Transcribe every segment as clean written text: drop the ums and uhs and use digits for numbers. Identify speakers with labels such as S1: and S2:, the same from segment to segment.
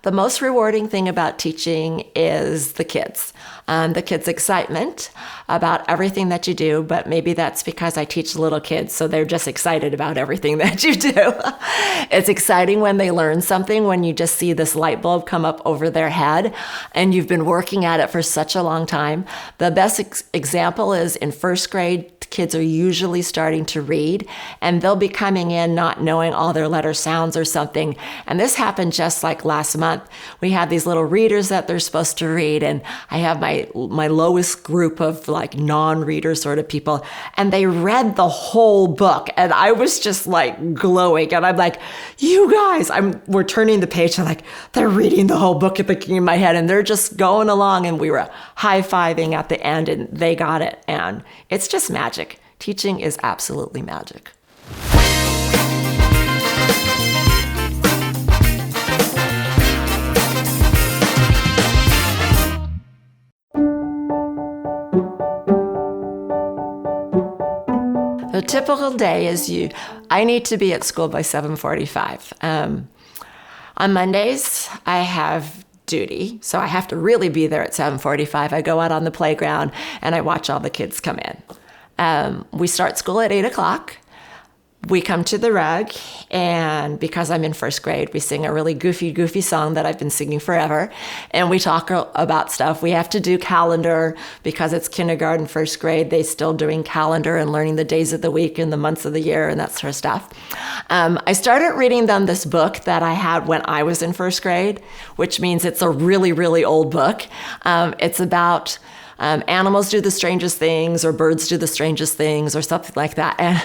S1: The most rewarding thing about teaching is the kids' excitement about everything that you do, but maybe that's because I teach little kids, so they're just excited about everything that you do. It's exciting when they learn something, when you just see this light bulb come up over their head, and you've been working at it for such a long time. The best example is in first grade, kids are usually starting to read, and they'll be coming in not knowing all their letter sounds or something. And this happened just like last month. We had these little readers that they're supposed to read, and I have my lowest group of like non-reader sort of people, and they read the whole book, and I was just like glowing, and I'm like, you guys, we're turning the page, and like they're reading the whole book at the beginning of my head, and they're just going along, and we were high-fiving at the end, and they got it, and it's just magic. Teaching is absolutely magic. The typical day is I need to be at school by 7:45. On Mondays, I have duty, so I have to really be there at 7:45. I go out on the playground and I watch all the kids come in. We start school at 8 o'clock. We come to the rug, and because I'm in first grade, we sing a really goofy song that I've been singing forever, and we talk about stuff. We have to do calendar because it's kindergarten, first grade. They're still doing calendar and learning the days of the week and the months of the year and that sort of stuff. I started reading them this book that I had when I was in first grade, which means it's a really, really old book. It's about animals do the strangest things, or birds do the strangest things, or something like that. And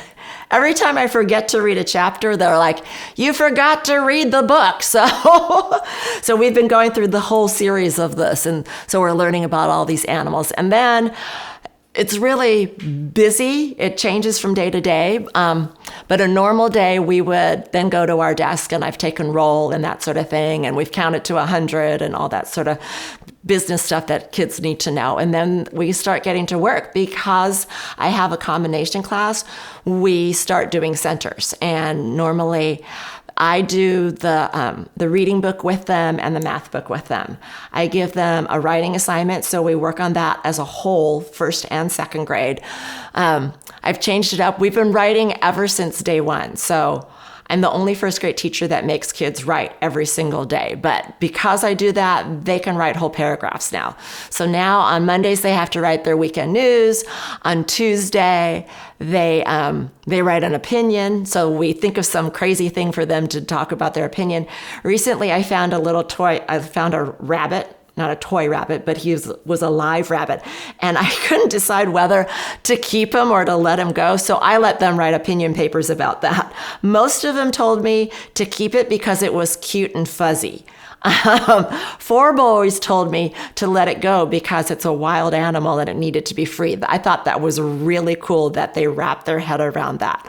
S1: every time I forget to read a chapter, they're like, you forgot to read the book. So we've been going through the whole series of this. And so we're learning about all these animals. And then it's really busy. It changes from day to day. But a normal day, we would then go to our desk, and I've taken roll and that sort of thing. And we've counted to 100 and all that sort of business stuff that kids need to know. And then we start getting to work. Because I have a combination class, we start doing centers. And normally I do the reading book with them and the math book with them. I give them a writing assignment, so we work on that as a whole, first and second grade. I've changed it up. We've been writing ever since day one. So I'm the only first grade teacher that makes kids write every single day. But because I do that, they can write whole paragraphs now. So now on Mondays, they have to write their weekend news. On Tuesday, they write an opinion. So we think of some crazy thing for them to talk about their opinion. Recently, I found a little toy. I found a rabbit. Not a toy rabbit, but he was a live rabbit. And I couldn't decide whether to keep him or to let him go. So I let them write opinion papers about that. Most of them told me to keep it because it was cute and fuzzy. 4 boys told me to let it go because it's a wild animal and it needed to be free. I thought that was really cool that they wrapped their head around that.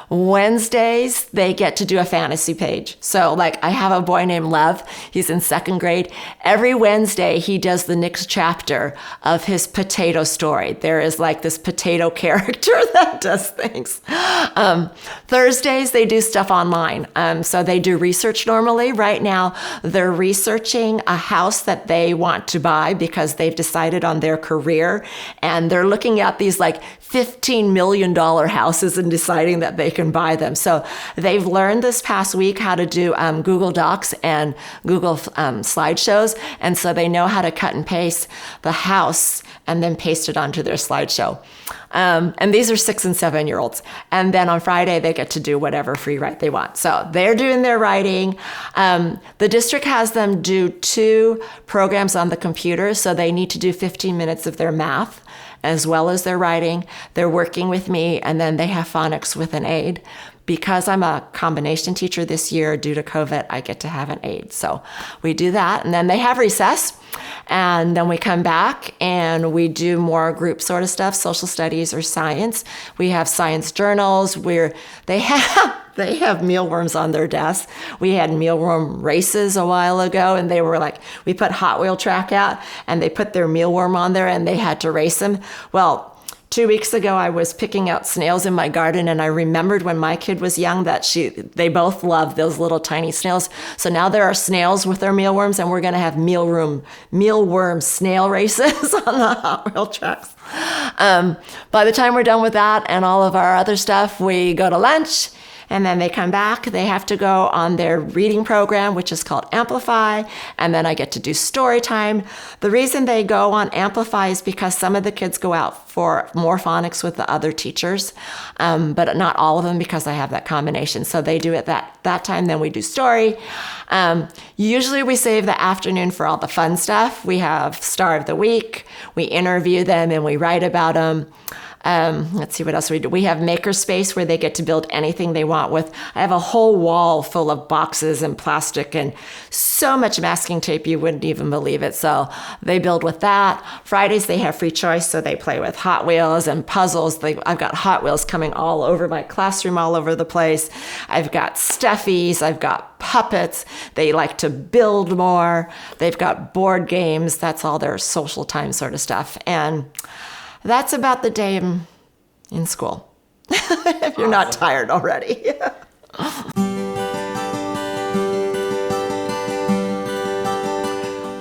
S1: Wednesdays, they get to do a fantasy page. So like I have a boy named Lev. He's in second grade. Every Wednesday, he does the next chapter of his potato story. There is like this potato character that does things. Thursdays, they do stuff online. So they do research normally. Right now, they're researching a house that they want to buy because they've decided on their career. And they're looking at these like $15 million houses and deciding that they can buy them. So they've learned this past week how to do Google Docs and Google slideshows. And so they know how to cut and paste the house and then paste it onto their slideshow. And these are 6 and 7-year-olds. And then on Friday, they get to do whatever free write they want. So they're doing their writing. The district has them do 2 programs on the computer. So they need to do 15 minutes of their math as well as their writing. They're working with me, and then they have phonics with an aide. Because I'm a combination teacher this year due to COVID, I get to have an aide. So we do that, and then they have recess. And then we come back and we do more group sort of stuff, social studies or science. We have science journals where they have mealworms on their desk. We had mealworm races a while ago, and they were like, we put Hot Wheel track out and they put their mealworm on there and they had to race them. Well, 2 weeks ago, I was picking out snails in my garden, and I remembered when my kid was young that they both love those little tiny snails. So now there are snails with their mealworms, and we're going to have mealworm snail races on the Hot Wheel tracks. By the time we're done with that and all of our other stuff, we go to lunch. And then they come back, they have to go on their reading program, which is called Amplify. And then I get to do story time. The reason they go on Amplify is because some of the kids go out for more phonics with the other teachers, but not all of them because I have that combination. So they do it that time, then we do story. Usually we save the afternoon for all the fun stuff. We have Star of the Week, we interview them and we write about them. Let's see what else we do. We have Makerspace where they get to build anything they want with. I have a whole wall full of boxes and plastic and so much masking tape you wouldn't even believe it. So they build with that. Fridays they have free choice, so they play with Hot Wheels and puzzles. I've got Hot Wheels coming all over my classroom, all over the place. I've got stuffies. I've got puppets. They like to build more. They've got board games. That's all their social time sort of stuff. And that's about the day in school, if you're not tired already.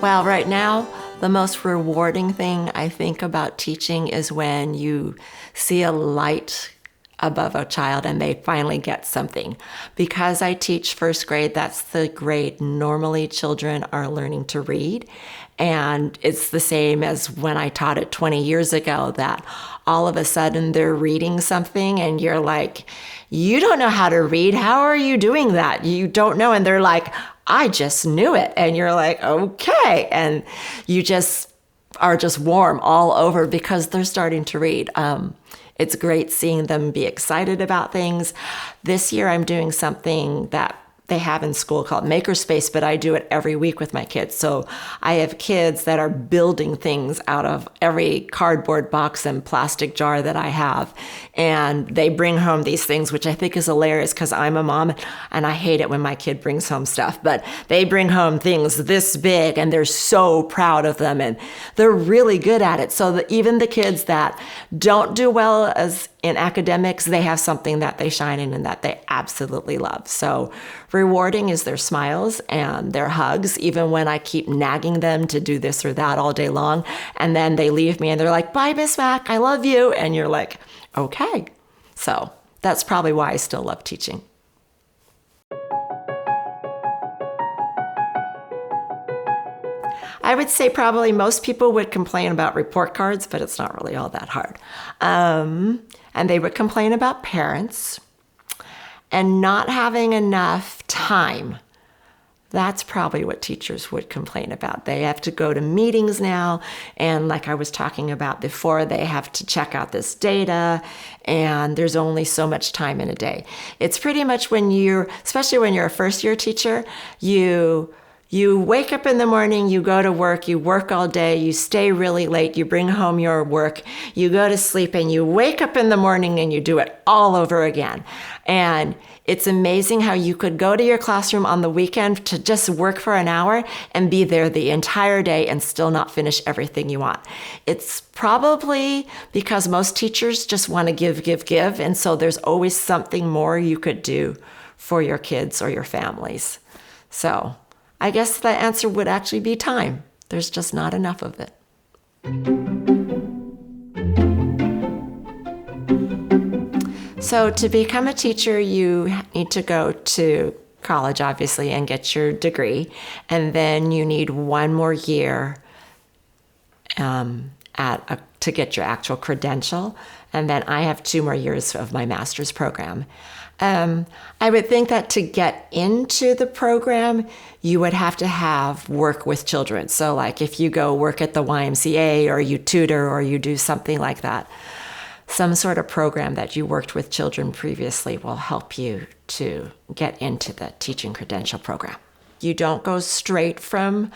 S1: Well, right now, the most rewarding thing I think about teaching is when you see a light above a child and they finally get something. Because I teach first grade, that's the grade normally children are learning to read. And it's the same as when I taught it 20 years ago, that all of a sudden they're reading something and you're like, you don't know how to read. How are you doing that? You don't know. And they're like, I just knew it. And you're like, okay. And you just are just warm all over because they're starting to read. It's great seeing them be excited about things. This year I'm doing something that they have in school called Makerspace, but I do it every week with my kids. So I have kids that are building things out of every cardboard box and plastic jar that I have. And they bring home these things, which I think is hilarious because I'm a mom and I hate it when my kid brings home stuff. But they bring home things this big and they're so proud of them and they're really good at it. So that even the kids that don't do well as in academics, they have something that they shine in and that they absolutely love. So rewarding is their smiles and their hugs, even when I keep nagging them to do this or that all day long. And then they leave me and they're like, bye, Miss Mac, I love you. And you're like, okay. So that's probably why I still love teaching. I would say probably most people would complain about report cards, but it's not really all that hard. And they would complain about parents and not having enough time. That's probably what teachers would complain about. They have to go to meetings now, and like I was talking about before, they have to check out this data, and there's only so much time in a day. It's pretty much especially when you're a first-year teacher, you wake up in the morning, you go to work, you work all day, you stay really late, you bring home your work, you go to sleep, and you wake up in the morning and you do it all over again. And it's amazing how you could go to your classroom on the weekend to just work for an hour and be there the entire day and still not finish everything you want. It's probably because most teachers just want to give, and so there's always something more you could do for your kids or your families. So I guess the answer would actually be time. There's just not enough of it. So to become a teacher, you need to go to college, obviously, and get your degree. And then you need one more year to get your actual credential. And then I have 2 more years of my master's program. I would think that to get into the program, you would have to have work with children. So like if you go work at the YMCA or you tutor or you do something like that, some sort of program that you worked with children previously will help you to get into the teaching credential program. You don't go straight from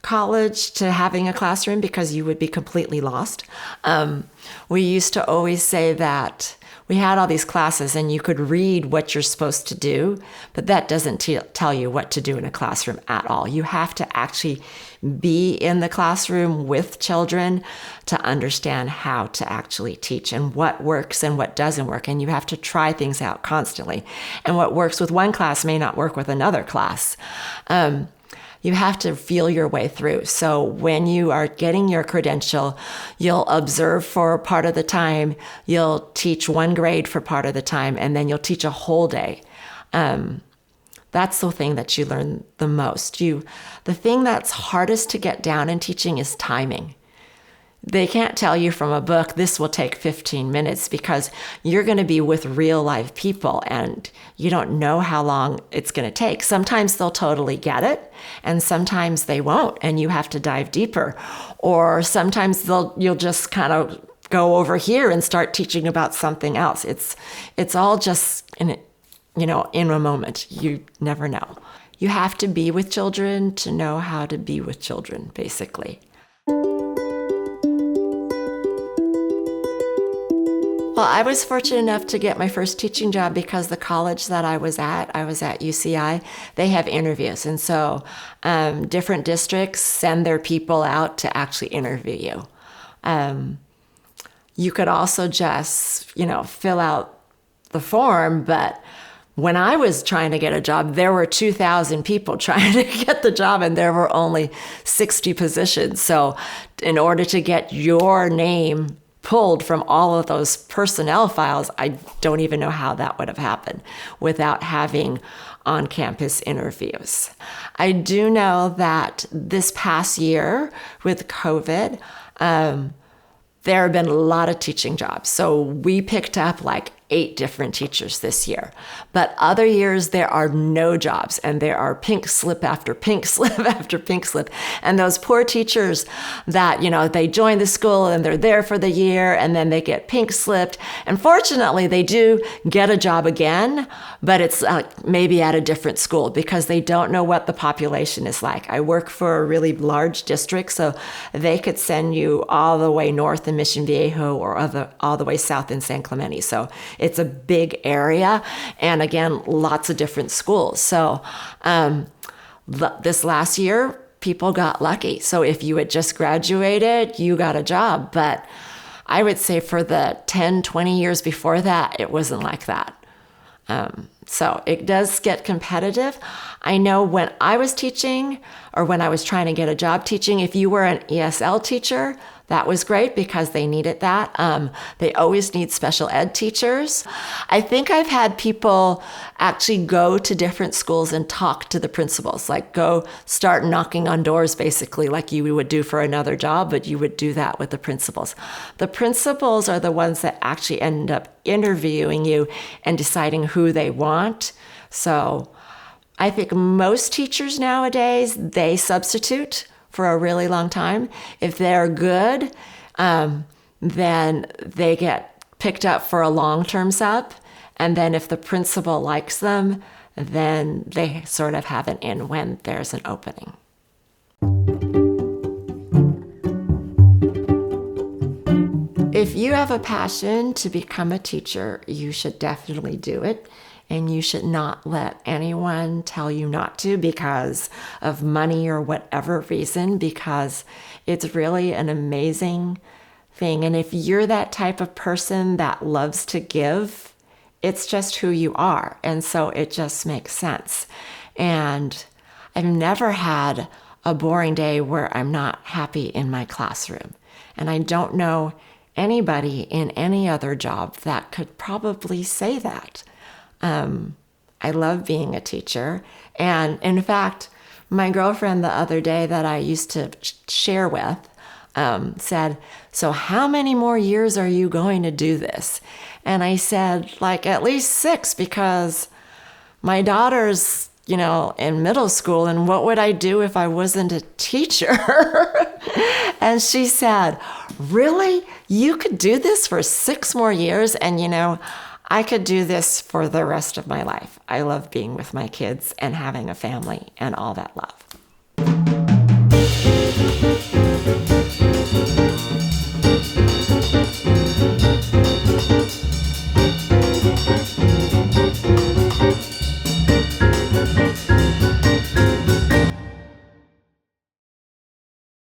S1: college to having a classroom because you would be completely lost. We used to always say that we had all these classes and you could read what you're supposed to do, but that doesn't tell you what to do in a classroom at all. You have to actually be in the classroom with children to understand how to actually teach and what works and what doesn't work. And you have to try things out constantly. And what works with one class may not work with another class. You have to feel your way through. So when you are getting your credential, you'll observe for part of the time, you'll teach one grade for part of the time, and then you'll teach a whole day. That's the thing that you learn the most. The thing that's hardest to get down in teaching is timing. They can't tell you from a book, this will take 15 minutes because you're going to be with real live people and you don't know how long it's going to take. Sometimes they'll totally get it and sometimes they won't and you have to dive deeper. Or sometimes you'll just kind of go over here and start teaching about something else. It's all just in a moment. You never know. You have to be with children to know how to be with children, basically. Well, I was fortunate enough to get my first teaching job because the college that I was at UCI, they have interviews. And so different districts send their people out to actually interview you. You could also just, fill out the form, but when I was trying to get a job, there were 2,000 people trying to get the job and there were only 60 positions. So in order to get your name pulled from all of those personnel files, I don't even know how that would have happened without having on-campus interviews. I do know that this past year with COVID, there have been a lot of teaching jobs. So we picked up like 8 different teachers this year. But other years, there are no jobs, and there are pink slip after pink slip after pink slip. And those poor teachers that, they join the school and they're there for the year, and then they get pink slipped. And fortunately, they do get a job again, but it's maybe at a different school because they don't know what the population is like. I work for a really large district, so they could send you all the way north in Mission Viejo or all the way south in San Clemente. So it's a big area, and again, lots of different schools. So this last year, people got lucky. So if you had just graduated, you got a job. But I would say for the 10, 20 years before that, it wasn't like that. So it does get competitive. I know when I was teaching or when I was trying to get a job teaching, if you were an ESL teacher, that was great because they needed that. They always need special ed teachers. I think I've had people actually go to different schools and talk to the principals, like go start knocking on doors, basically, like you would do for another job, but you would do that with the principals. The principals are the ones that actually end up interviewing you and deciding who they want. So I think most teachers nowadays, they substitute for a really long time. If they're good, then they get picked up for a long-term sub. And then if the principal likes them, then they sort of have an in when there's an opening. If you have a passion to become a teacher, you should definitely do it. And you should not let anyone tell you not to because of money or whatever reason, because it's really an amazing thing. And if you're that type of person that loves to give, it's just who you are. And so it just makes sense. And I've never had a boring day where I'm not happy in my classroom. And I don't know anybody in any other job that could probably say that. I love being a teacher. And in fact, my girlfriend the other day that I used to share with said, so how many more years are you going to do this? And I said, like at least 6, because my daughter's, in middle school, and what would I do if I wasn't a teacher? And she said, really? You could do this for 6 more years? And I could do this for the rest of my life. I love being with my kids and having a family and all that love.